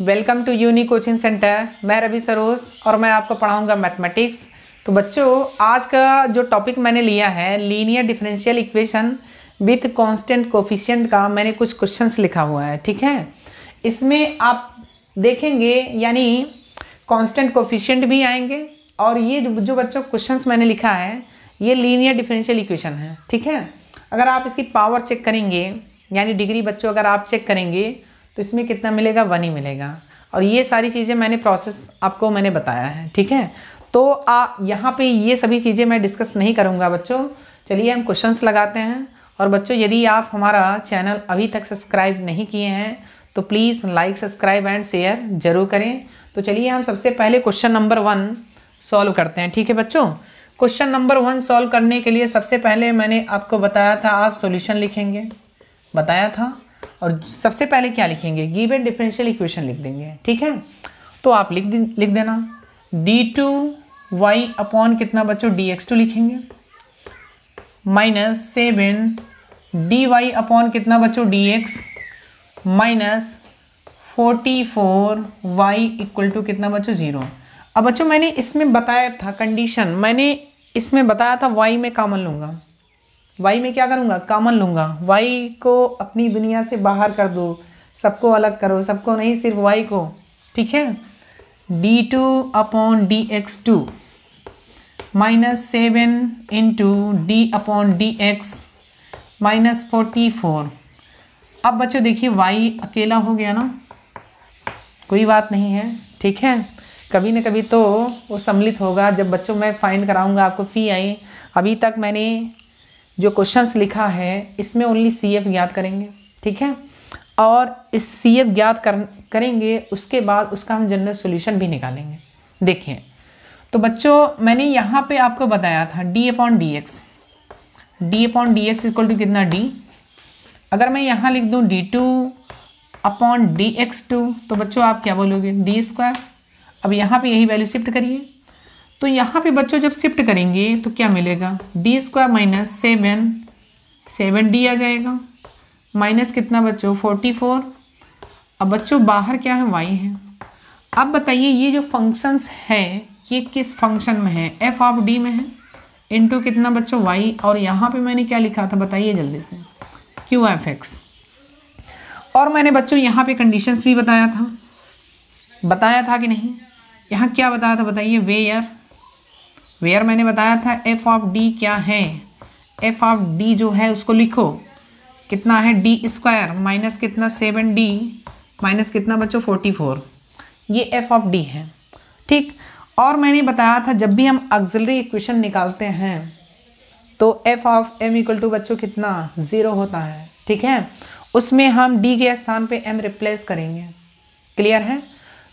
Welcome to uni coaching centre. मैं रवि सरोज और मैं आपको पढ़ाऊंगा मैथमेटिक्स। तो बच्चों, आज का जो टॉपिक मैंने लिया है linear differential equation with constant coefficient का मैंने कुछ क्वेश्चंस लिखा हुआ है। ठीक है, इसमें आप देखेंगे यानी कांस्टेंट कोफिशिएंट भी आएंगे और ये जो बच्चों क्वेश्चंस मैंने लिखा है ये लीनियर डिफरेंशियल इक्वेशन है। ठीक है, अगर आप इसकी पावर चेक करेंगे यानी डिग्री बच्चों अगर आप चेक करेंगे तो इसमें कितना मिलेगा, 1 ही मिलेगा। और ये सारी चीज़ें मैंने प्रोसेस आपको मैंने बताया है। ठीक है, तो यहाँ पे ये सभी चीज़ें मैं डिस्कस नहीं करूँगा बच्चों। चलिए हम क्वेश्चंस लगाते हैं। और बच्चों, यदि आप हमारा चैनल अभी तक सब्सक्राइब नहीं किए हैं तो please like, subscribe and share जरूर करें। तो चलिए हम सबसे पहले क्वेश्चन नंबर 1 सॉल्व करते हैं। ठीक है बच्चों, क्वेश्चन नंबर 1 सॉल्व करने के लिए सबसे पहले मैंने आपको बताया था आप सॉल्यूशन लिखेंगे, बताया था। और सबसे पहले क्या लिखेंगे, गिवन डिफरेंशियल इक्वेशन लिख देंगे। ठीक है, तो आप लिख देना d2y अपॉन कितना बच्चों, dx2 लिखेंगे माइनस 7 dy अपॉन कितना बच्चों, dx minus 44y equal to कितना बच्चों, 0। अब बच्चों मैंने इसमें बताया था कंडीशन, मैंने इसमें बताया था y में कॉमन लूँगा, y में क्या करूँगा, कॉमन लूँगा। y को अपनी दुनिया से बाहर कर दो, सबको अलग करो, सबको नहीं सिर्फ y को। ठीक है, d2 upon dx2 minus 7 into d upon dx minus 44। अब बच्चों देखिए y अकेला हो गया ना, कोई बात नहीं है। ठीक है, कभी न कभी तो वो सम्मिलित होगा। जब बच्चों मैं फाइंड कराऊंगा आपको फी आई, अभी तक मैंने जो क्वेश्चंस लिखा है इसमें ओनली CF ज्ञात करेंगे। ठीक है, और इस CF ज्ञात करेंगे उसके बाद उसका हम जनरल सॉल्यूशन भी निकालेंगे। देखिए तो बच्चों मैंने यहाँ पे आपको बताया था d upon D X equal to कितना d। अगर मैं यहाँ लिख दूँ d2 अपॉन dx2 तो बच्चों आप क्या बोलोगे, d²। अब यहाँ पे यही वैल्यू शिफ्ट करिए, तो यहाँ पे बच्चों जब शिफ्ट करेंगे तो क्या मिलेगा, d² माइनस 7d आ जाएगा माइनस कितना बच्चों, 44। अब बच्चों बाहर क्या है, y है। अब बताइए ये जो फंक्शंस है ये किस फंक्शन में है, f ऑफ d में है, इनटू कितना बच्चों y। और यहाँ पे मैंने क्या लिखा था बताइए जल्दी से, q(f(x). और मैंने बच्चों यहाँ पे कंडीशंस भी बताया था कि नहीं। यहाँ क्या बताया था बताइए, वेयर मैंने बताया था f ऑफ d क्या है, f ऑफ d जो है उसको लिखो कितना है, d² माइनस कितना 7d माइनस कितना बच्चों 44, ये f ऑफ d है। ठीक, और मैंने बताया था जब भी हम ऑक्सिलरी इक्वेशन निकालते हैं तो f of m equal to बच्चों कितना 0 होता है। ठीक है, उसमें हम d के स्थान पे m रिप्लेस करेंगे। क्लियर है।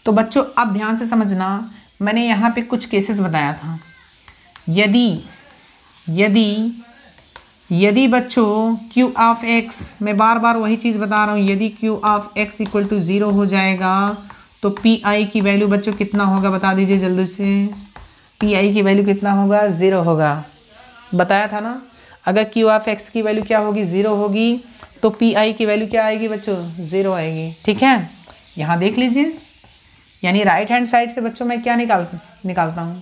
तो बच्चों अब ध्यान से समझना, मैंने यहाँ पे कुछ केसेस बताया था। यदि बच्चों q ऑफ x, मैं बार बार वही चीज़ बता रहा हूँ, यदि q of x equal to 0 हो जाएगा तो pi की वैल्यू बच्चों कितना होगा, बता दीजिए जल्दी से। pi की वैल्यू कितना होगा, 0 होगा। बताया था ना, अगर q ऑफ x की वैल्यू क्या होगी, 0 होगी तो pi की वैल्यू क्या आएगी बच्चों, 0 आएगी। ठीक है, यहाँ देख लीजिए, यानी राइट हैंड साइड से बच्चों मैं क्या निकालता हूँ,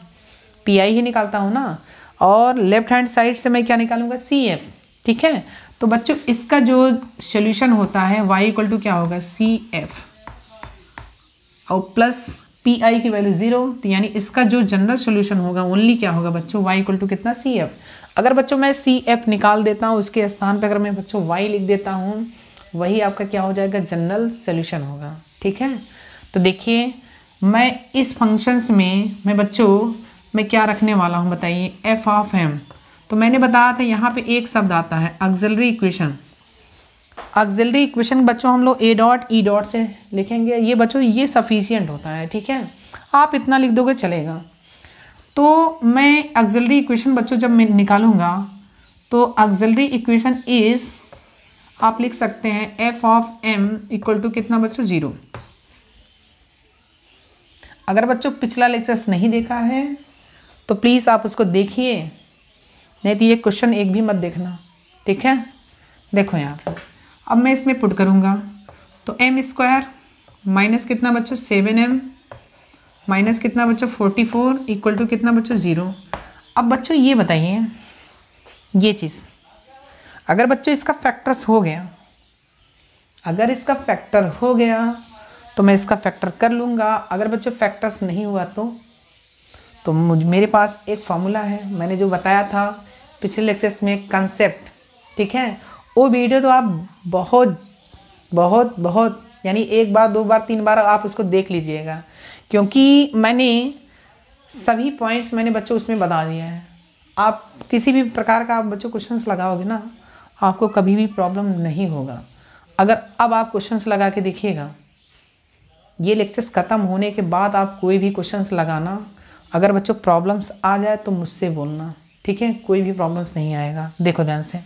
pi ही निकालता हूँ ना, और लेफ्ट हैंड साइड से मैं क्या निकालूंगा, CF। ठीक है, तो बच्चों इसका जो सॉल्यूशन होता है y इक्वल टू क्या होगा, CF और प्लस pi की वैल्यू 0, तो यानी इसका जो जनरल सॉल्यूशन होगा ओनली क्या होगा बच्चों, y इक्वल टू कितना, CF। अगर बच्चों मैं CF निकाल देता हूँ, उसके स्थान पर अगर मैं बच्चों y लिख देता हूँ, वही आपका क्या हो जाएगा, जनरल सॉल्यूशन होगा। ठीक है, तो देखिए मैं इस फंक्शंस में मैं बच्चों मैं क्या रखने वाला हूँ बताइए, f ऑफ m। तो मैंने बताया था यहाँ पे एक शब्द आता है ऑक्सिलरी इक्वेशन। ऑक्सिलरी इक्वेशन बच्चों हम लोग a.e. से लिखेंगे, ये बच्चों ये सफिशिएंट होता है। ठीक है, आप इतना लिख दोगे चलेगा। तो मैं ऑक्सिलरी इक्वेशन बच्चों जब मैं निकालूंगा तो ऑक्सिलरी इक्वेशन इज, आप लिख सकते हैं f of m equal to कितना बच्चों, 0। अगर बच्चों पिछला लेक्चर्स नहीं देखा है तो प्लीज़ आप उसको देखिए, नहीं तो ये क्वेश्चन एक भी मत देखना। ठीक है, देखो यहाँ पर अब मैं इसमें पुट करूँगा तो m² माइनस कितना बच्चों 7m माइनस कितना बच्चों 44 इक्वल टू कितना बच्चों 0। अब बच्चों ये बताइए, ये चीज़ अगर बच्चों इसका फैक्टर्स हो गया, अगर इसका फैक्टर हो गया तो मैं इसका फैक्टर कर लूँगा। अगर बच्चों फैक्टर्स नहीं हुआ तो मेरे पास एक फार्मूला है, मैंने जो बताया था पिछले लेक्चर्स में कंसेप्ट, ठीक है। वो वीडियो तो आप बहुत बहुत बहुत यानी एक बार 2 बार 3 बार आप उसको देख लीजिएगा, क्योंकि मैंने सभी पॉइंट्स मैंने बच्चों उसमें बता दिया है। आप किसी भी प्रकार का आप बच्चों क्वेश्चंस लगाओगे ना, आपको कभी भी प्रॉब्लम नहीं होगा। अगर अब आप क्वेश्चंस लगा के देखिएगा, ये लेक्चर्स ख़त्म होने के बाद आप कोई भी क्वेश्चंस लगाना, अगर बच्चों प्रॉब्लम्स आ जाए तो मुझसे बोलना, ठीक है, कोई भी प्रॉब्लम्स नहीं आएगा। देखो ध्यान से,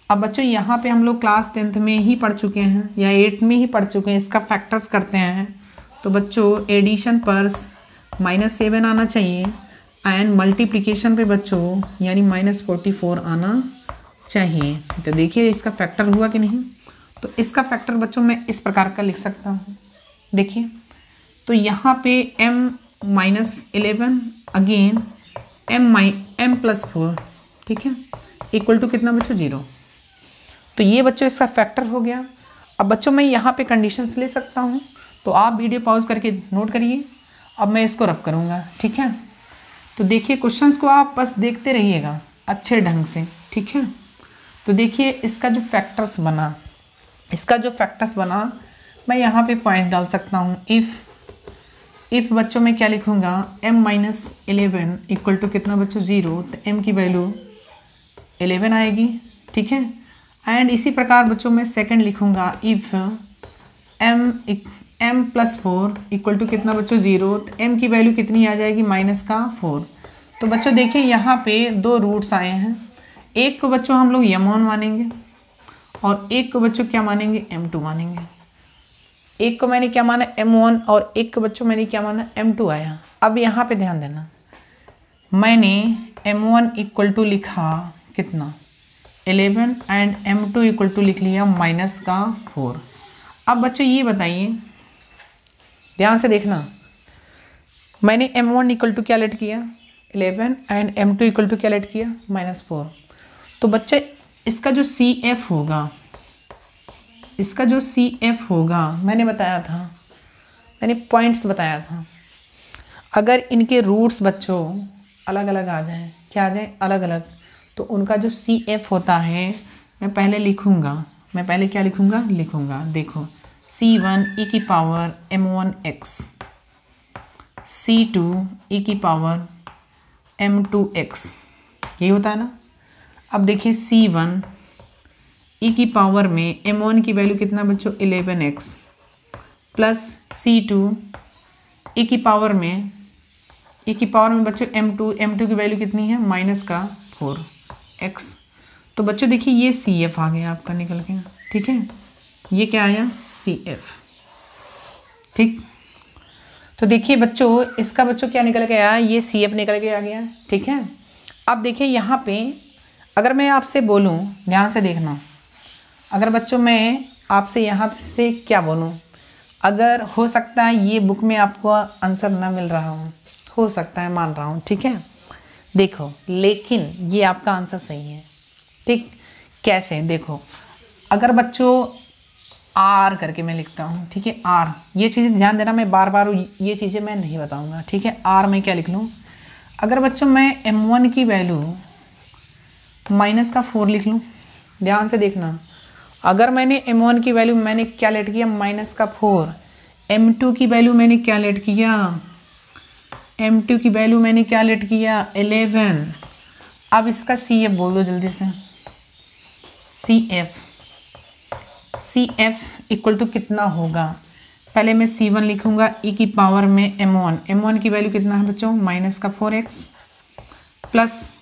अब बच्चों यहाँ पे हम लोग क्लास 10th में ही पढ़ चुके हैं या 8 में ही पढ़ चुके हैं। इसका फैक्टर्स करते हैं तो बच्चों एडिशन पर -7 आना चाहिए एंड मल्टीप्लिकेशन पे बच्चों यानी -44 आना चाहिए। तो देखिए इसका फैक्टर हुआ कि नहीं। तो इसका फैक्टर बच्चों मैं इस प्रकार का लिख सकता हूँ, देखिए। तो यहाँ पे m-11 अगेन m+4, ठीक है, इक्वल टू कितना बच्चों 0। तो ये बच्चों इसका फैक्टर हो गया। अब बच्चों मैं यहाँ पे कंडीशंस ले सकता हूँ, तो आप वीडियो पॉज करके नोट करिए। अब मैं इसको रब करूँगा, ठीक है। तो देखिए क्वेश्चंस को आप बस देखते रहिएगा अच्छे ढंग से, ठीक है। तो देखिए इसका जो फैक्टर्स बना, मैं यहाँ पे पॉइंट डाल सकता हूँ। इफ़ बच्चों में क्या लिखूँगा m-11 इक्वल टू कितना बच्चों 0, तो m की वैल्यू 11 आएगी, ठीक है। एंड इसी प्रकार बच्चों मैं सेकंड लिखूँगा, इफ़ m+4 इक्वल टू कितना बच्चों 0, तो m की वैल्यू कितनी आ जाएगी -4। तो बच्चों देखिए यहाँ पे 2 रूट्स आए हैं, एक को बच्चों हम लोग m1 मानेंगे और एक को बच्चों क्या मानेंगे m2 मानेंगे। एक को मैंने क्या माना m1 और एक को बच्चों मैंने क्या माना m2 आया। अब यहाँ पे ध्यान देना, मैंने m1 इक्वल टू लिखा कितना 11 एंड m2 इक्वल टू लिख लिया -4। अब बच्चों ये बताइए, ध्यान से देखना, मैंने m1 इक्वल टू क्या लेट किया 11 एंड m2 इक्वल टू क्या लेट किया -4। तो बच्चे इसका जो CF होगा मैंने बताया था, मैंने पॉइंट्स बताया था, अगर इनके रूट्स बच्चों अलग अलग आ जाएं, क्या आ जाए अलग अलग, तो उनका जो CF होता है मैं पहले लिखूँगा, लिखूँगा देखो C1 e की पावर m1x, C2 e की पावर m2x, यही होता है ना। अब देखिए C1 e की पावर में m1 की वैल्यू कितना बच्चों 11x प्लस C2 e की पावर में बच्चों m2 की वैल्यू कितनी है -4x। तो बच्चों देखिए ये CF आ गया आपका निकल के, ठीक है, ये क्या आया CF, ठीक। तो देखिए बच्चों इसका बच्चों क्या निकल के आया, ये CF निकल के आ गया, ठीक है। अब देखिए यहाँ पे अगर मैं आपसे बोलूँ, ध्यान से देखना, अगर बच्चों मैं आपसे यहाँ से क्या बोलूँ, अगर हो सकता है ये बुक में आपको आंसर ना मिल रहा हो सकता है, मान रहा हूँ, ठीक है, देखो, लेकिन ये आपका आंसर सही है, ठीक। कैसे देखो, अगर बच्चों R करके मैं लिखता हूँ, ठीक है, R, ये चीज़ें ध्यान देना, मैं बार बार ये चीज़ें मैं नहीं बताऊँगा, ठीक है। R में क्या लिख लूँ, अगर बच्चों मैं m1 की वैल्यू -4 लिख लूँ, ध्यान से देखना, अगर मैंने m1 की वैल्यू मैंने क्या लेट किया -4, m2 की वैल्यू मैंने क्या लेट किया, m2 की वैल्यू मैंने क्या लेट किया 11। अब इसका CF बोल दो जल्दी से, CF इक्वल टू कितना होगा, पहले मैं C1 लिखूंगा e की पावर में m1 की वैल्यू कितना है बच्चों -4x प्लस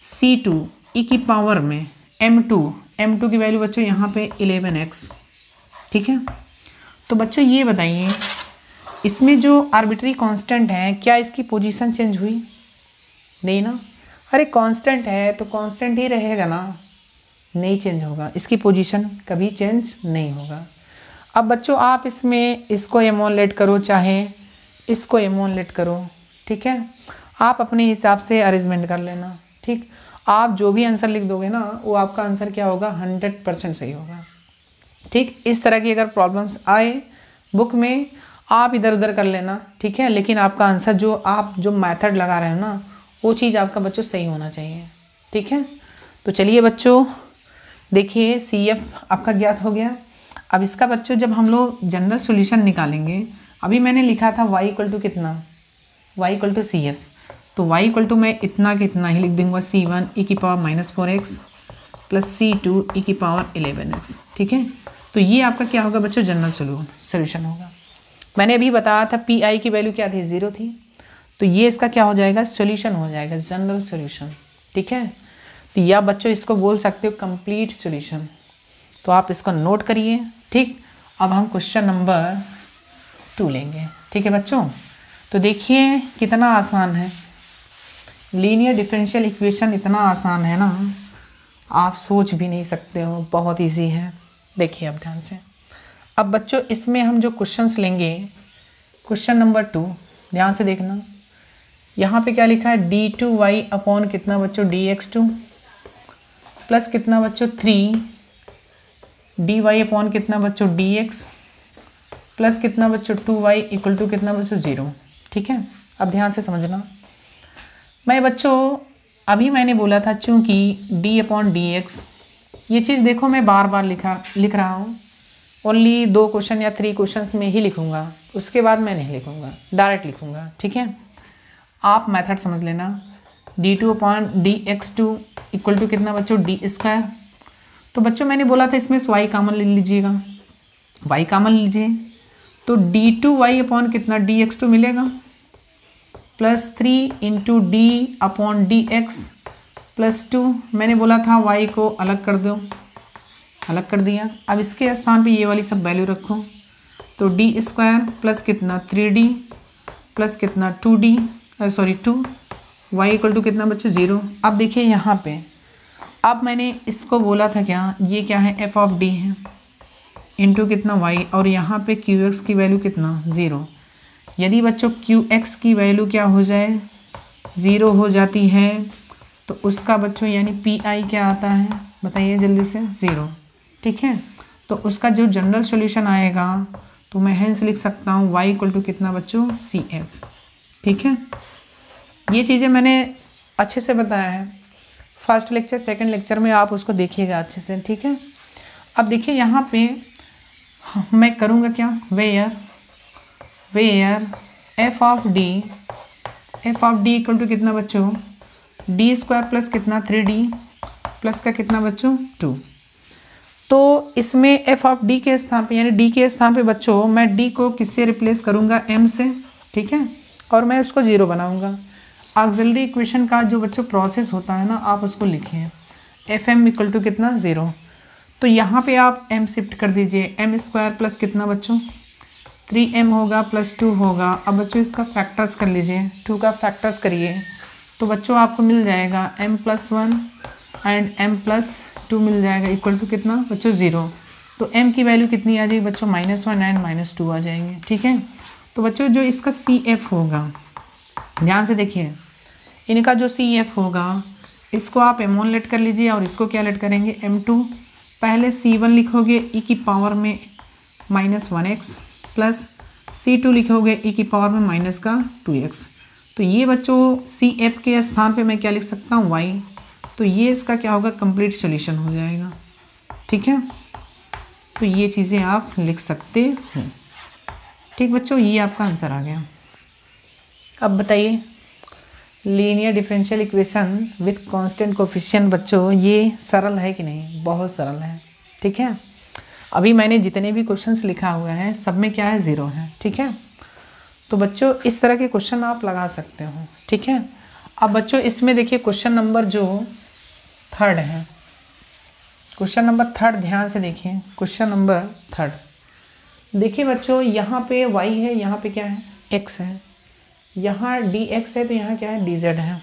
C2 e की पावर में m2 की वैल्यू बच्चों यहाँ पे 11x, ठीक है। तो बच्चों ये बताइए, इसमें जो आर्बिट्री कांस्टेंट है क्या इसकी पोजीशन चेंज हुई, नहीं ना। अरे कांस्टेंट है तो कांस्टेंट ही रहेगा ना, नहीं चेंज होगा, इसकी पोजीशन कभी चेंज नहीं होगा। अब बच्चों आप इसमें इसको m1 लेट करो चाहे इसको m1 लेट करो, ठीक है, आप अपने हिसाब से अरेंजमेंट कर लेना। ठीक, आप जो भी आंसर लिख दोगे ना वो आपका आंसर क्या होगा 100% सही होगा। ठीक, इस तरह की अगर प्रॉब्लम्स आए बुक में आप इधर उधर कर लेना, ठीक है, लेकिन आपका आंसर जो आप जो मेथड लगा रहे हो ना वो चीज़ आपका बच्चों सही होना चाहिए। ठीक है, तो चलिए बच्चों देखिए CF आपका ज्ञात हो गया। अब इसका बच्चों जब हम लोग जनरल सॉल्यूशन निकालेंगे, अभी मैंने लिखा था y इक्वल टू कितना, y इक्वल टू CF, तो y इक्वल टू मैं इतना कि इतना ही लिख दूंगा C1 e की power -4x plus C2 e की पावर 11x। ठीक है, तो ये आपका क्या होगा बच्चों जनरल सॉल्यूशन होगा। मैंने अभी बताया था PI की वैल्यू क्या थी 0 थी, तो ये इसका क्या हो जाएगा सॉल्यूशन हो जाएगा जनरल सॉल्यूशन। ठीक है, तो या बच्चों इसको बोल सकते हो कंप्लीट सॉल्यूशन, तो आप इसको नोट करिए। ठीक, अब हम क्वेश्चन नंबर 2 लेंगे। ठीक है बच्चों, तो देखिए कितना आसान है, लीनियर डिफरेंशियल इक्वेशन इतना आसान है ना आप सोच भी नहीं सकते हो, बहुत इजी है। देखिए अब ध्यान से, अब बच्चों इसमें हम जो क्वेश्चंस लेंगे क्वेश्चन नंबर 2 ध्यान से देखना, यहाँ पे क्या लिखा है d2y अपॉन कितना बच्चों dx2 प्लस कितना बच्चों 3 dy अपॉन कितना बच्चों dx प्लस कितना बच्चों 2y इक्वल टू कितना बच्चों 0। ठीक है, अब ध्यान से समझना, मैं बच्चों अभी मैंने बोला था चूँकि d अपॉन dx, ये चीज़ देखो मैं बार बार लिख रहा हूँ, ओनली 2 क्वेश्चन या 3 क्वेश्चंस में ही लिखूँगा, उसके बाद मैं नहीं लिखूँगा, डायरेक्ट लिखूँगा। ठीक है, आप मेथड समझ लेना, d2 upon dx2 equal to कितना बच्चों d²। तो बच्चों मैंने बोला था इसमें y कॉमन ले लीजिएगा, y कॉमन लीजिए, तो d2y अपॉन कितना dx2 मिलेगा plus 3 into d upon dx plus 2, मैंने बोला था y को अलग कर दो, अलग कर दिया। अब इसके स्थान पे ये वाली सब वैल्यू रखो, तो d² प्लस कितना 3d प्लस कितना 2d 2 y इक्वल टू कितना बच्चों 0। अब देखिए यहाँ पे, अब मैंने इसको बोला था क्या, ये क्या है f ऑफ d है इंटू कितना y, और यहाँ पे qx की वैल्यू कितना 0। यदि बच्चों qx की वैल्यू क्या हो जाए 0 हो जाती है तो उसका बच्चों यानी PI क्या आता है बताइए जल्दी से 0। ठीक है, तो उसका जो जनरल सॉल्यूशन आएगा तो मैं हेंस लिख सकता हूँ y इक्वल टू कितना बच्चों CF। ठीक है, ये चीज़ें मैंने अच्छे से बताया है, फर्स्ट लेक्चर सेकंड लेक्चर में आप उसको देखिएगा अच्छे से। ठीक है, अब देखिए यहाँ पे मैं करूँगा क्या, where f of d equal to कितना बच्चों d² प्लस कितना 3d प्लस का कितना बच्चों 2। तो इसमें f ऑफ d के स्थान पे यानी d के स्थान पे बच्चों मैं d को किससे रिप्लेस करूँगा m से। ठीक है, और मैं उसको 0 बनाऊँगा। ऑक्सिलरी इक्वेशन का जो बच्चों प्रोसेस होता है ना आप उसको लिखिए fm इक्वल टू कितना 0, तो यहाँ पे आप m शिफ्ट कर दीजिए, m² प्लस कितना बच्चों 3m होगा प्लस 2 होगा। अब बच्चों इसका फैक्टर्स कर लीजिए, 2 का फैक्टर्स करिए तो बच्चों आपको मिल जाएगा m+1 एंड m+2 मिल जाएगा इक्वल टू कितना बच्चों 0। तो m की वैल्यू कितनी आ जाएगी बच्चों -1 एंड -2 आ जाएंगे। ठीक है, तो बच्चों जो इसका CF होगा ध्यान से देखिए, इनका जो CF होगा इसको आप m1 लेट कर लीजिए और इसको क्या लेट करेंगे m2। पहले C1 लिखोगे e की पावर में -1x प्लस C2 लिखोगे e की पावर में -2x। तो ये बच्चों CF के स्थान पे मैं क्या लिख सकता हूँ y, तो ये इसका क्या होगा कंप्लीट सॉल्यूशन हो जाएगा। ठीक है, तो ये चीज़ें आप लिख सकते हो। ठीक बच्चों, ये आपका आंसर आ गया। अब बताइए linear differential equation with constant coefficient बच्चों ये सरल है कि नहीं, बहुत सरल है। ठीक है, अभी मैंने जितने भी क्वेश्चंस लिखा हुआ है सब में क्या है 0 है। ठीक है, तो बच्चों इस तरह के क्वेश्चन आप लगा सकते हो। ठीक है, अब बच्चों इसमें देखिए क्वेश्चन नंबर जो 3 है, क्वेश्चन नंबर 3 ध्यान से देखिए, क्वेश्चन नंबर 3 देखिए बच्चों, यहाँ पे y है, यहाँ पे क्या है x है, यहाँ dx है तो यहाँ क्या है dz है।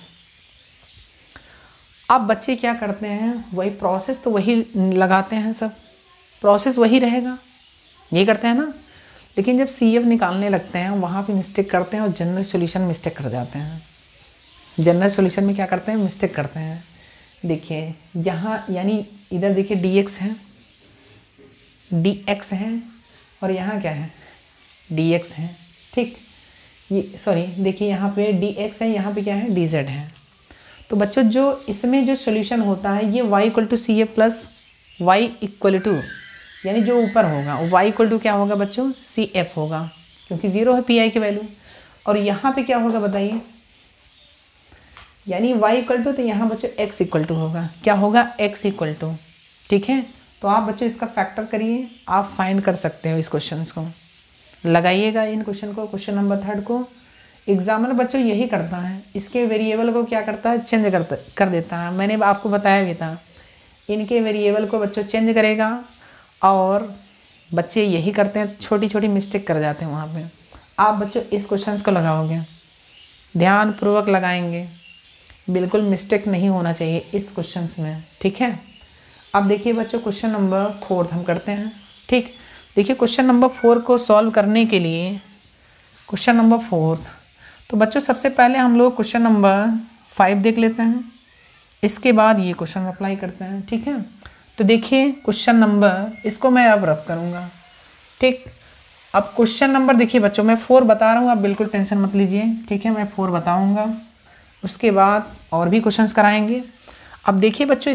अब बच्चे क्या करते हैं, वही प्रोसेस तो वही लगाते हैं, सब प्रोसेस वही रहेगा। ये करते हैं ना। लेकिन जब CF निकालने लगते हैं वहाँ पे मिस्टेक करते हैं और जनरल सॉल्यूशन मिस्टेक कर जाते हैं। जनरल सॉल्यूशन में क्या करते हैं, मिस्टेक करते हैं। देखिए यहाँ यानी इधर देखिए dx है, dx है और यहाँ क्या है, dx है। ठीक, ये सॉरी देखिए यहाँ पे dx है, यहाँ पे क्या है, dz है। तो बच्चों जो इसमें जो सॉल्यूशन होता है ये y equal to C F plus Y equal to, यानी जो ऊपर होगा y इक्वल टू क्या होगा बच्चों, सी एफ होगा, क्योंकि 0 है पी की वैल्यू। और यहाँ पे क्या होगा बताइए, यानी y इक्वल टू, तो यहाँ बच्चों x इक्वल टू होगा, क्या होगा, x इक्वल टू। ठीक है, तो आप बच्चों इसका फैक्टर करिए, आप फाइंड कर सकते हो इस क्वेश्चन को, लगाइएगा इन क्वेश्चन को, क्वेश्चन नंबर 3 को। एग्जामिनर बच्चों यही करता है, इसके वेरिएबल को क्या करता है, चेंज कर देता है। मैंने आपको बताया भी था, इनके वेरिएबल को बच्चों चेंज करेगा और बच्चे यही करते हैं, छोटी छोटी मिस्टेक कर जाते हैं वहाँ पे। आप बच्चों इस क्वेश्चन को लगाओगे, ध्यानपूर्वक लगाएंगे, बिल्कुल मिस्टेक नहीं होना चाहिए इस क्वेश्चन में। ठीक है, अब देखिए बच्चों क्वेश्चन नंबर 4 हम करते हैं। ठीक, देखिए क्वेश्चन नंबर 4 को सॉल्व करने के लिए, क्वेश्चन नंबर 4, तो बच्चों सबसे पहले हम लोग क्वेश्चन नंबर 5 देख लेते हैं, इसके बाद ये क्वेश्चन अप्लाई करते हैं। ठीक है, तो देखिए क्वेश्चन नंबर, इसको मैं अब रब करूँगा। ठीक, अब क्वेश्चन नंबर देखिए बच्चों मैं 4 बता रहा हूँ, आप बिल्कुल टेंशन मत लीजिए। ठीक है, मैं 4 बताऊँगा, उसके बाद और भी क्वेश्चंस कराएंगे। अब देखिए बच्चों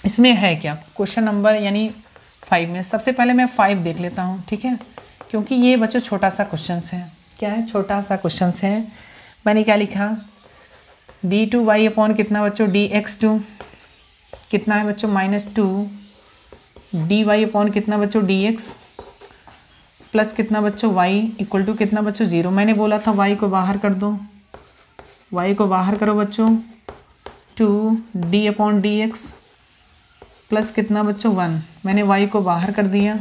इसमें है क्या, क्वेश्चन नंबर यानी 5 में सबसे पहले मैं 5 देख लेता हूँ। ठीक है, क्योंकि ये बच्चों छोटा सा क्वेश्चन है, क्या है, छोटा सा क्वेश्चन है। मैंने क्या लिखा, d2y अपॉन कितना बच्चों, dx2 कितना है बच्चों, -2 dy अपॉन कितना बच्चों, dx प्लस कितना बच्चों, y इक्वल टू कितना बच्चों, 0। मैंने बोला था y को बाहर कर दो, y को बाहर करो बच्चों, 2d अपॉन dx प्लस कितना बच्चों, 1। मैंने y को बाहर कर दिया।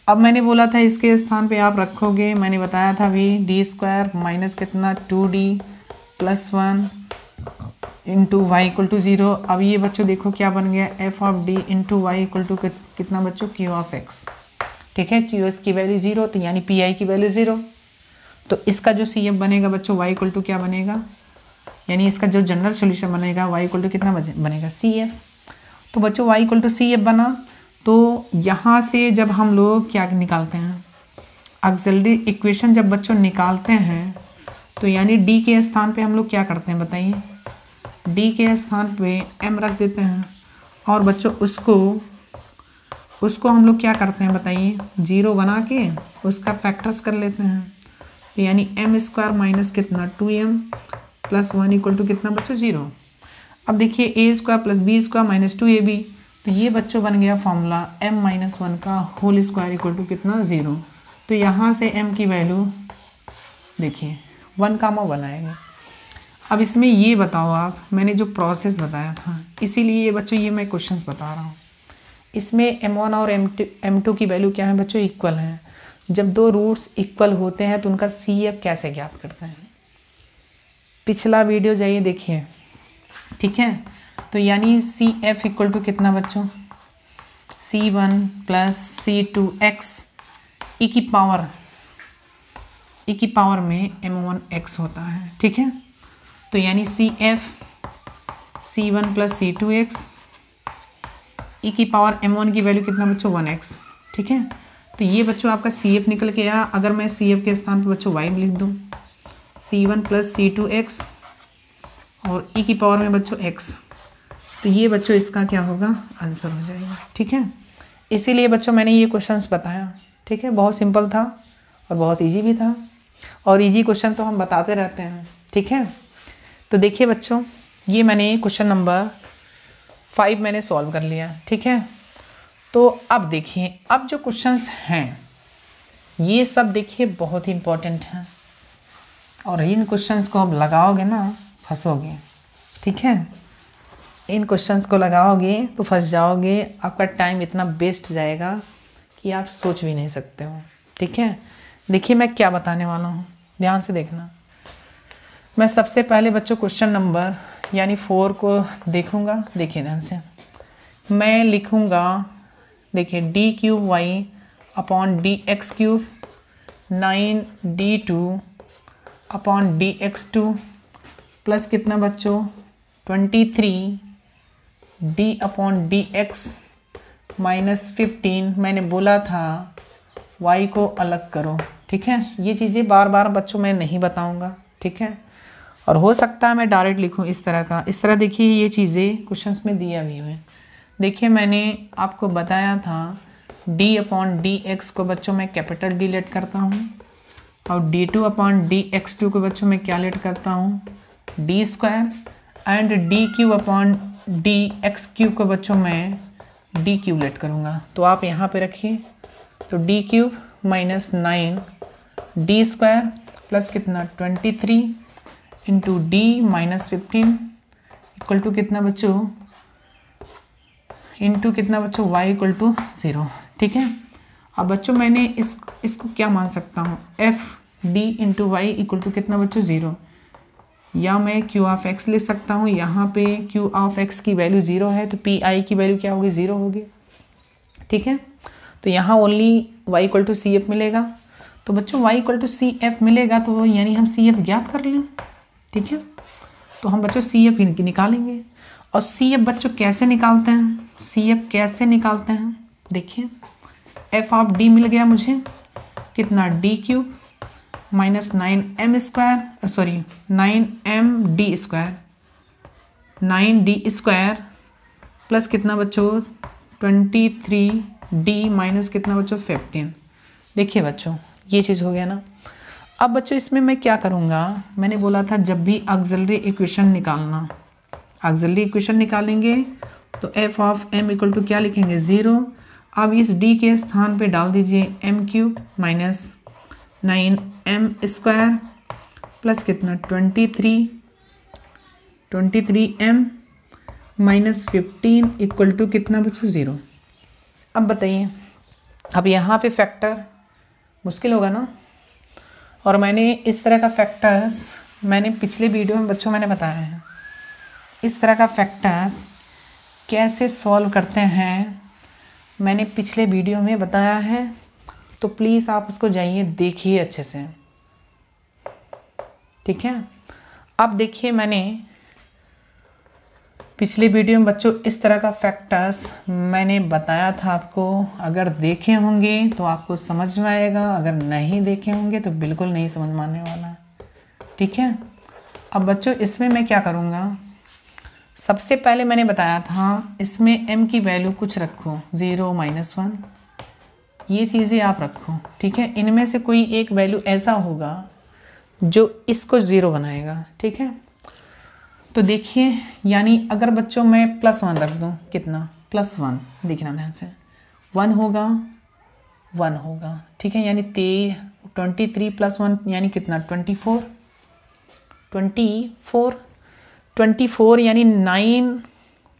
अब मैंने बोला था इसके स्थान पे आप रखोगे, मैंने बताया था अभी, d² माइनस कितना 2d plus 1 into Y equal to 0। अब ये बच्चों देखो क्या बन गया, f of d into Y equal to कितना बच्चों, q ऑफ x। ठीक है, QS की वैल्यू 0, तो यानी PI की वैल्यू 0। तो इसका जो CF बनेगा बच्चों y इक्वल टू क्या बनेगा, यानी इसका जो जनरल सॉल्यूशन बनेगा y इक्वल टू कितना बनेगा, CF। तो बच्चों y इक्वल टू CF बना, तो यहाँ से जब हम लोग क्या निकालते हैं, ऑक्सिलरी इक्वेशन जब बच्चों निकालते हैं, तो यानी d के स्थान पे हम लोग क्या करते हैं बताइए, d के स्थान पे m रख देते हैं और बच्चों उसको हम लोग क्या करते हैं बताइए, 0 बना के उसका फैक्टर्स कर लेते हैं। तो यानी m² माइनस कितना 2m प्लस 1 इक्वल टू कितना बच्चों, 0। अब देखिए a² plus b² minus 2ab, तो ये बच्चों बन गया फॉर्मूला m-1 का होल स्क्वायर इक्वल टू कितना, 0। तो यहाँ से m की वैल्यू देखिए 1,1 आएगा। अब इसमें ये बताओ आप, मैंने जो प्रोसेस बताया था, इसीलिए ये बच्चों ये मैं क्वेश्चंस बता रहा हूँ। इसमें m1 और m2 की वैल्यू क्या है बच्चों, इक्वल है। जब दो रूट्स इक्वल होते हैं तो उनका CF कैसे ज्ञात करते हैं, पिछला वीडियो जाइए देखिए। ठीक है, तो यानी CF इक्वल टू कितना बच्चों, C1 प्लस C2x e की पावर में m1x होता है। ठीक है, तो यानी CF C1 plus C2x e की पावर m1 की वैल्यू कितना बच्चों, 1x। ठीक है, तो ये बच्चों आपका CF निकल के आया। अगर मैं CF के स्थान पर बच्चों y लिख दूँ, C1 प्लस C2x और e की पावर में बच्चों x, तो ये बच्चों इसका क्या होगा, आंसर हो जाएगा। ठीक है, इसीलिए बच्चों मैंने ये क्वेश्चंस बताया। ठीक है, बहुत सिंपल था और बहुत इजी भी था, और इजी क्वेश्चन तो हम बताते रहते हैं। ठीक है, तो देखिए बच्चों ये मैंने क्वेश्चन नंबर 5 मैंने सॉल्व कर लिया। ठीक है, तो अब देखिए, अब जो क्वेश्चंस हैं ये सब देखिए बहुत ही इम्पोर्टेंट हैं, और इन क्वेश्चंस को अब लगाओगे ना फंसोगे। ठीक है, इन क्वेश्चंस को लगाओगे तो फंस जाओगे, आपका टाइम इतना वेस्ट जाएगा कि आप सोच भी नहीं सकते हो। ठीक है, देखिए मैं क्या बताने वाला हूँ, ध्यान से देखना। मैं सबसे पहले बच्चों क्वेश्चन नंबर यानी 4 को देखूँगा। देखिए ध्यान से, मैं लिखूँगा, देखिए dy upon D x cube 9d2 upon D x two plus कितना बच्चों 23 D upon D x minus 15। मैंने बोला था y को अलग करो, ठीक है। ये चीज़ें बार बार बच्चों मैं नहीं बताऊंगा, ठीक है। और हो सकता है मैं डायरेक्ट लिखूं इस तरह का, इस तरह देखिए ये चीज़ें क्वेश्चंस में दिया भी हुए। देखिए मैंने आपको बताया था d अपॉन डी एक्स को बच्चों मैं कैपिटल D लेट करता हूँ, और d2 upon D x to को बच्चों मैं क्या लेट करता हूँ d square, and D cube upon D x cube को बच्चों मैं डी क्यूब लेट करूँगा। तो आप यहाँ पे रखिए, तो D cube minus 9 D square plus कितना 23 into D minus 15 equal to कितना बच्चों इंटू कितना बच्चों y इक्वल टू 0, ठीक है। अब बच्चों मैंने इसको क्या मान सकता हूँ F D into Y equal to कितना बच्चों 0, या मैं q ऑफ x ले सकता हूँ। यहाँ पे q ऑफ x की वैल्यू 0 है तो पी आई की वैल्यू क्या होगी 0 होगी, ठीक है। तो यहाँ only y equal to C F मिलेगा। तो बच्चों y equal to C F मिलेगा तो यानी हम सी एफ ज्ञात कर लें, ठीक है। तो हम बच्चों सी एफ निकालेंगे। और सी एफ बच्चों कैसे निकालते हैं, सी एफ कैसे निकालते हैं देखिए, एफ ऑफ डी मिल गया मुझे कितना D cube minus 9m square, sorry 9md square, 9d square plus कितना बच्चों 23d माइनस कितना बच्चों 15। देखिए बच्चों ये चीज़ हो गया ना। अब बच्चों इसमें मैं क्या करूँगा, मैंने बोला था जब भी ऑक्सिलरी इक्वेशन निकालना, ऑक्सिलरी इक्वेशन निकालेंगे तो F of m equal to क्या लिखेंगे 0। अब इस d के स्थान पे डाल दीजिए m cube minus 9m square plus कितना 23m माइनस 15 इक्वल टू कितना बच्चों 0। अब बताइए, अब यहाँ पे फैक्टर मुश्किल होगा ना। और मैंने इस तरह का फैक्टर्स मैंने पिछले वीडियो में बच्चों मैंने बताया है, इस तरह का फैक्टर्स कैसे सॉल्व करते हैं मैंने पिछले वीडियो में बताया है। तो प्लीज़ आप उसको जाइए देखिए अच्छे से, ठीक है। अब देखिए मैंने पिछले वीडियो में बच्चों इस तरह का फैक्टर्स मैंने बताया था आपको। अगर देखे होंगे तो आपको समझ में आएगा, अगर नहीं देखे होंगे तो बिल्कुल नहीं समझ में आने वाला, ठीक है। अब बच्चों इसमें मैं क्या करूँगा, सबसे पहले मैंने बताया था इसमें m की वैल्यू कुछ रखो 0 माइनस 1, ये चीज़ें आप रखो, ठीक है। इनमें से कोई एक वैल्यू ऐसा होगा जो इसको 0 बनाएगा, ठीक है। तो देखिए यानी अगर बच्चों मैं +1 रख दूँ, कितना +1, देखना ध्यान से 1 होगा 1 होगा, ठीक है। यानी 23 + 1 यानी कितना 24 यानी 9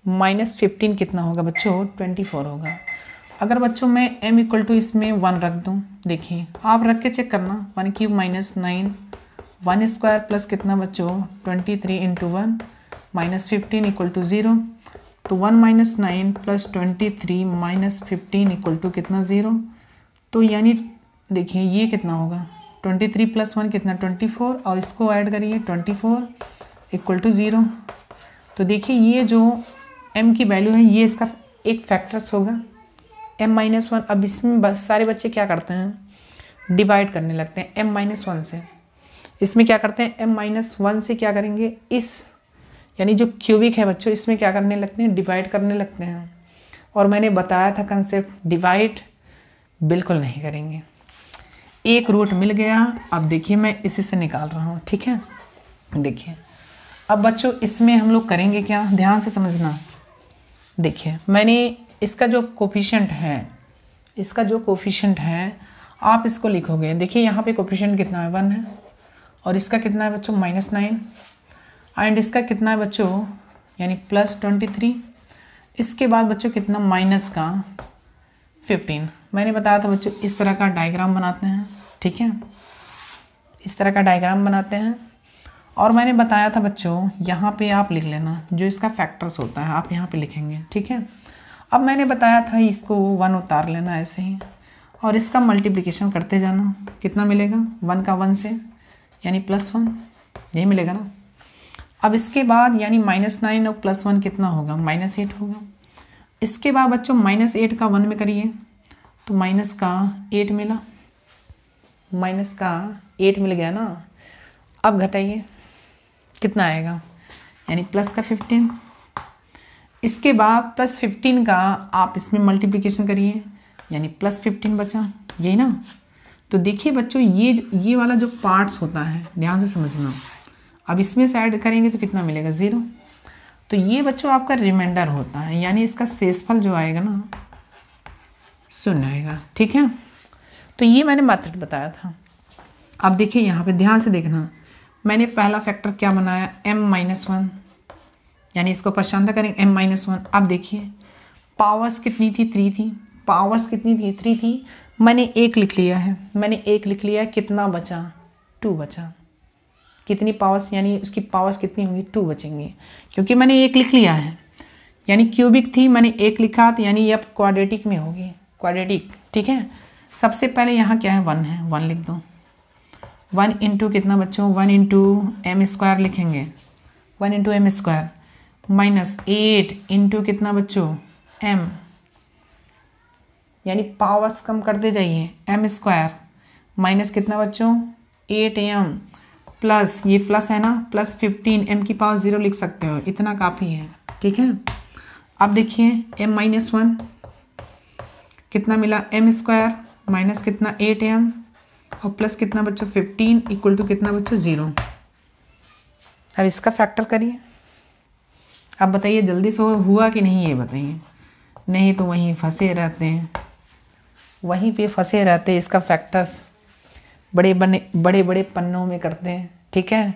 माइनस 15 कितना होगा बच्चों 24 होगा। अगर बच्चों मैं m इक्वल टू इसमें 1 रख दूँ, देखिए आप रख के चेक करना, 1 क्यूब माइनस 9 1 स्क्वायर प्लस कितना बच्चों 23 इंटू 1 माइनस 15 इक्वल टू 0। तो 1 minus 9 plus 23 minus 15 equal to कितना 0। तो यानी देखिए ये कितना होगा 23 + 1 कितना 24, और इसको ऐड करिए 24 इक्वल टू 0। तो देखिए ये जो m की वैल्यू है ये इसका एक फैक्टर्स होगा m-1। अब इसमें बस सारे बच्चे क्या करते हैं डिवाइड करने लगते हैं m-1 से। इसमें क्या करते हैं m-1 से क्या करेंगे, इस यानी जो क्यूबिक है बच्चों इसमें क्या करने लगते हैं डिवाइड करने लगते हैं। और मैंने बताया था कंसेप्ट डिवाइड बिल्कुल नहीं करेंगे। एक रूट मिल गया, अब देखिए मैं इसी से निकाल रहा हूँ, ठीक है। देखिए अब बच्चों इसमें हम लोग करेंगे क्या, ध्यान से समझना। देखिए मैंने इसका जो कोफिशिएंट है आप इसको लिखोगे। देखिए यहाँ पे कोफिशिएंट कितना है 1 है, और इसका कितना है बच्चों -9, एंड इसका कितना है बच्चों यानी +23। इसके बाद बच्चों कितना माइनस का 15। मैंने बताया था बच्चों इस तरह का डायग्राम बनाते हैं, ठीक है, इस तरह का डायग्राम बनाते हैं। और मैंने बताया था बच्चों यहाँ पे आप लिख लेना जो इसका फैक्टर्स होता है आप यहाँ पे लिखेंगे, ठीक है। अब मैंने बताया था इसको 1 उतार लेना ऐसे ही, और इसका मल्टीप्लिकेशन करते जाना, कितना मिलेगा 1 का 1 से यानी +1, यही मिलेगा ना। अब इसके बाद यानी -9 और +1 कितना होगा -8 होगा। इसके बाद बच्चों -8 का 1 में करिए तो -8 मिला, -8 मिल गया ना। अब घटाइए कितना आएगा यानी +15। इसके बाद +15 का आप इसमें मल्टीप्लिकेशन करिए यानी +15 बचा, यही ना। तो देखिए बच्चों ये वाला जो पार्ट्स होता है ध्यान से समझना। अब इसमें से ऐड करेंगे तो कितना मिलेगा 0। तो ये बच्चों आपका रिमाइंडर होता है यानी इसका शेषफल जो आएगा ना 0 आएगा, ठीक है। तो ये मैंने मेथड बताया था। अब देखिए यहाँ पे ध्यान से देखना, मैंने पहला फैक्टर क्या बनाया m-1 यानी इसको पहचानता करेंगे m-1। अब देखिए पावर्स कितनी थी 3 थी, पावर्स कितनी थी 3 थी, मैंने 1 लिख लिया है, कितना बचा 2 बचा। कितनी पावर्स यानी उसकी पावर्स कितनी होंगी 2 बचेंगी, क्योंकि मैंने 1 लिख लिया है। यानी क्यूबिक थी मैंने 1 लिखा तो यानी अब क्वाड्रेटिक में होगी, क्वाड्रेटिक, ठीक है। सबसे पहले यहाँ क्या है 1 है, 1 लिख दो। 1 इंटू कितना बच्चों 1 इंटू m² लिखेंगे, 1 इंटू m² -8 इंटू कितना बच्चों m, यानी पावर्स कम करते जाइए m² माइनस कितना बच्चों 8m प्लस ये प्लस है ना +15 m की पावर 0 लिख सकते हो, इतना काफ़ी है, ठीक है। अब देखिए m-1 कितना मिला m² माइनस कितना 8m और प्लस कितना बच्चों 15 इक्वल टू कितना बच्चों 0। अब इसका फैक्टर करिए। अब बताइए जल्दी से हुआ कि नहीं ये बताइए, नहीं तो वहीं फंसे रहते हैं, वहीं पे फंसे रहते हैं। इसका फैक्टर्स बड़े बड़े पन्नों में करते हैं, ठीक है।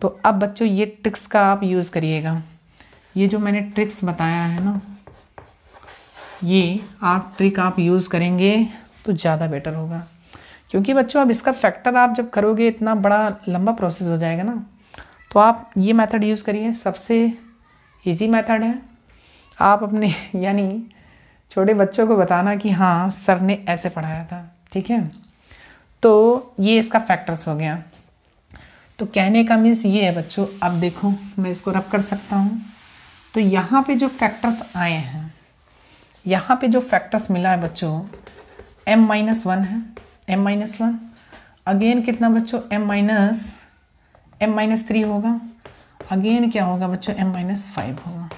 तो अब बच्चों ये ट्रिक्स का आप यूज़ करिएगा। ये जो मैंने ट्रिक्स बताया है ना, ये ट्रिक आप यूज़ करेंगे तो ज़्यादा बेटर होगा, क्योंकि बच्चों अब इसका फैक्टर आप जब करोगे इतना बड़ा लंबा प्रोसेस हो जाएगा ना। तो आप ये मेथड यूज़ करिए, सबसे इजी मेथड है। आप अपने यानी छोटे बच्चों को बताना कि हाँ सर ने ऐसे पढ़ाया था, ठीक है। तो ये इसका फैक्टर्स हो गया। तो कहने का मीन्स ये है बच्चों, अब देखो मैं इसको रब कर सकता हूँ। तो यहाँ पे जो फैक्टर्स आए हैं, यहाँ पे जो फैक्टर्स मिला है बच्चों m-1 है, m-1 अगेन कितना बच्चों m-3 होगा, अगेन क्या होगा बच्चों m-5 होगा,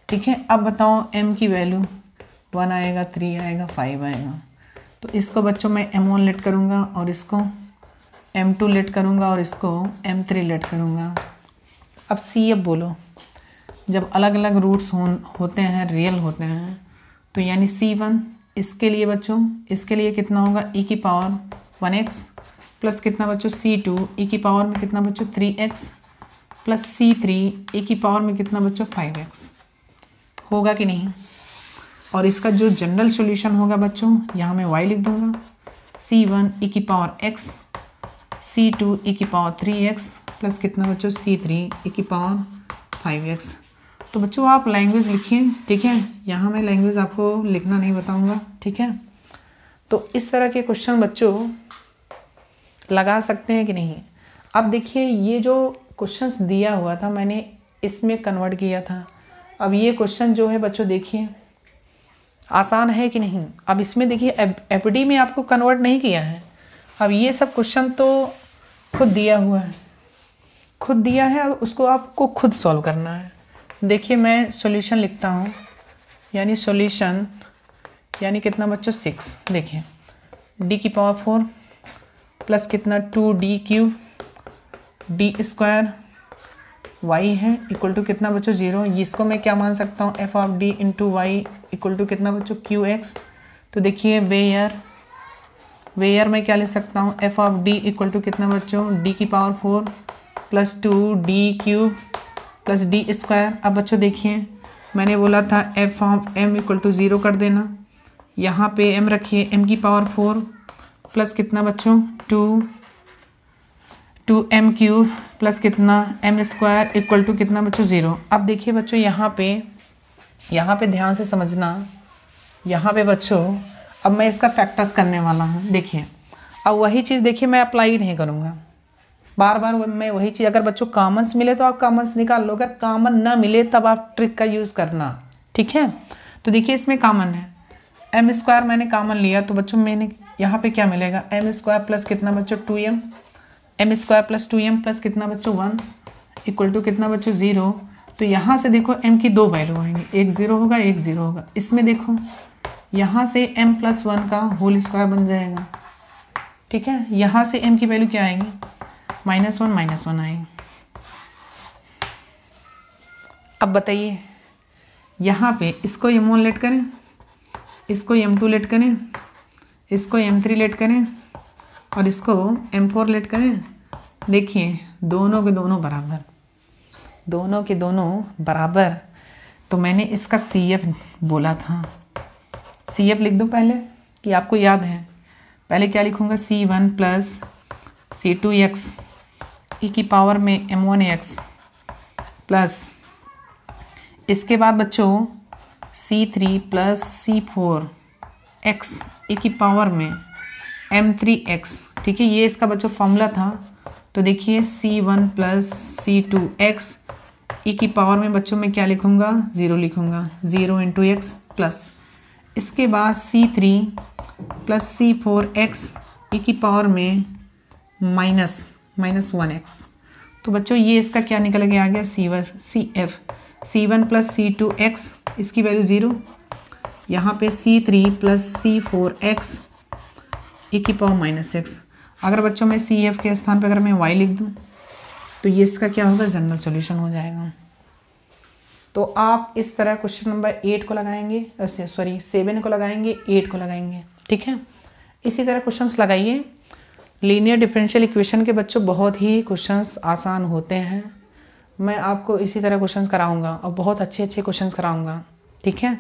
ठीक है। अब बताओ m की वैल्यू 1 आएगा, 3 आएगा, 5 आएगा। तो इसको बच्चों मैं m1 लेट करूँगा और इसको m2 लेट करूँगा और इसको m3 लेट करूँगा। अब अब बोलो, जब अलग अलग रूट्स होते हैं, रियल होते हैं, तो यानी C1 इसके लिए बच्चों, इसके लिए कितना होगा e की पावर 1x प्लस कितना बच्चों C2 e की पावर में कितना बच्चों 3x प्लस C3 e की पावर में कितना बच्चों 5x होगा कि नहीं। और इसका जो जनरल सॉल्यूशन होगा बच्चों, यहाँ मैं y लिख दूँगा, C1 e की पावर x, C2 e की पावर 3x प्लस कितना बच्चों C3 e की पावर 5x। तो बच्चों आप लैंग्वेज लिखिए, ठीक है। यहाँ मैं लैंग्वेज आपको लिखना नहीं बताऊँगा, ठीक है। तो इस तरह के क्वेश्चन बच्चों लगा सकते हैं कि नहीं। अब देखिए ये जो क्वेश्चंस दिया हुआ था मैंने इसमें कन्वर्ट किया था। अब ये क्वेश्चन जो है बच्चों देखिए आसान है कि नहीं। अब इसमें देखिए एफडी में आपको कन्वर्ट नहीं किया है। अब ये सब क्वेश्चन तो खुद दिया हुआ है, खुद दिया है, अब उसको आपको खुद सॉल्व करना है। देखिए मैं सॉल्यूशन लिखता हूँ, यानी सॉल्यूशन यानी कितना बच्चों 6। देखिए d की पावर 4 प्लस कितना 2d³ d² y है इक्वल टू कितना बच्चों 0। इसको मैं क्या मान सकता हूँ f(d) into Y equal to कितना बच्चों qx। तो देखिए वेयर मैं क्या ले सकता हूँ f(d) इक्वल टू कितना बच्चों d की power 4 plus 2d³ plus d²। अब बच्चों देखिए मैंने बोला था f(m) इक्वल टू 0 कर देना, यहाँ पे m रखिए m की पावर 4 प्लस कितना बच्चों 2m³ प्लस कितना m² इक्वल टू कितना बच्चों 0। अब देखिए बच्चों यहाँ पे ध्यान से समझना, यहाँ पे बच्चों अब मैं इसका फैक्टर्स करने वाला हूँ। देखिए अब वही चीज़ देखिए मैं अप्लाई नहीं करूँगा, बार बार मैं वही चीज़, अगर बच्चों कॉमन्स मिले तो आप कॉमन्स निकाल लो, अगर कॉमन ना मिले तब आप ट्रिक का यूज़ करना, ठीक है। तो देखिए इसमें कॉमन है एम स्क्वायर, मैंने कॉमन लिया तो बच्चों मैंने यहाँ पे क्या मिलेगा, एम स्क्वायर प्लस कितना बच्चों 2m, M square plus 2m plus कितना बच्चों 1 इक्वल टू कितना बच्चों 0। तो यहाँ से देखो m की दो वैल्यू आएंगी, एक 0 होगा एक 0 होगा। इसमें देखो यहाँ से m प्लस 1 का होल स्क्वायर बन जाएगा, ठीक है। यहाँ से m की वैल्यू क्या आएगी, -1 आएगी। अब बताइए यहाँ पे इसको m1 लेट करें, इसको m2 लेट करें, इसको m3 लेट करें और इसको m4 लेट करें। देखिए दोनों के दोनों बराबर, दोनों के दोनों बराबर। तो मैंने इसका CF बोला था, CF लिख दूँ पहले कि आपको याद है, पहले क्या लिखूँगा, C1 प्लस C2x ई की पावर में m1x प्लस इसके बाद बच्चों C3 प्लस C4x ई की पावर में m3x, ठीक है। ये इसका बच्चों फॉर्मूला था। तो देखिए C1 प्लस C2x ई की पावर में बच्चों में क्या लिखूँगा, 0 लिखूँगा, 0 इंटू एक्स प्लस इसके बाद C3 प्लस C4x ई की पावर में -1x। तो बच्चों ये इसका क्या निकल के आ गया, CF, C1 प्लस C2x इसकी वैल्यू 0, यहाँ पे C3 प्लस C4x ई की पावर -x। अगर बच्चों में CF के स्थान पर अगर मैं y लिख दूँ तो ये इसका क्या होगा, जनरल सॉल्यूशन हो जाएगा। तो आप इस तरह क्वेश्चन नंबर 8 को लगाएंगे, 7 को लगाएंगे, 8 को लगाएंगे, ठीक है। इसी तरह क्वेश्चंस लगाइए। लीनियर डिफरेंशियल इक्वेशन के बच्चों बहुत ही क्वेश्चंस आसान होते हैं, मैं आपको इसी तरह क्वेश्चंस कराऊंगा और बहुत अच्छे अच्छे क्वेश्चंस कराऊंगा, ठीक है।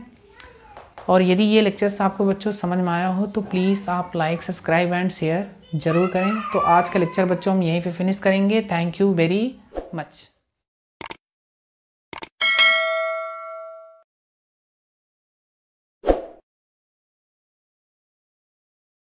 और यदि ये लेक्चर्स आपको बच्चों समझ में आया हो तो प्लीज़ आप लाइक, सब्सक्राइब एंड शेयर ज़रूर करें। तो आज का लेक्चर बच्चों हम यहीं पे फिनिश करेंगे। Thank you very much.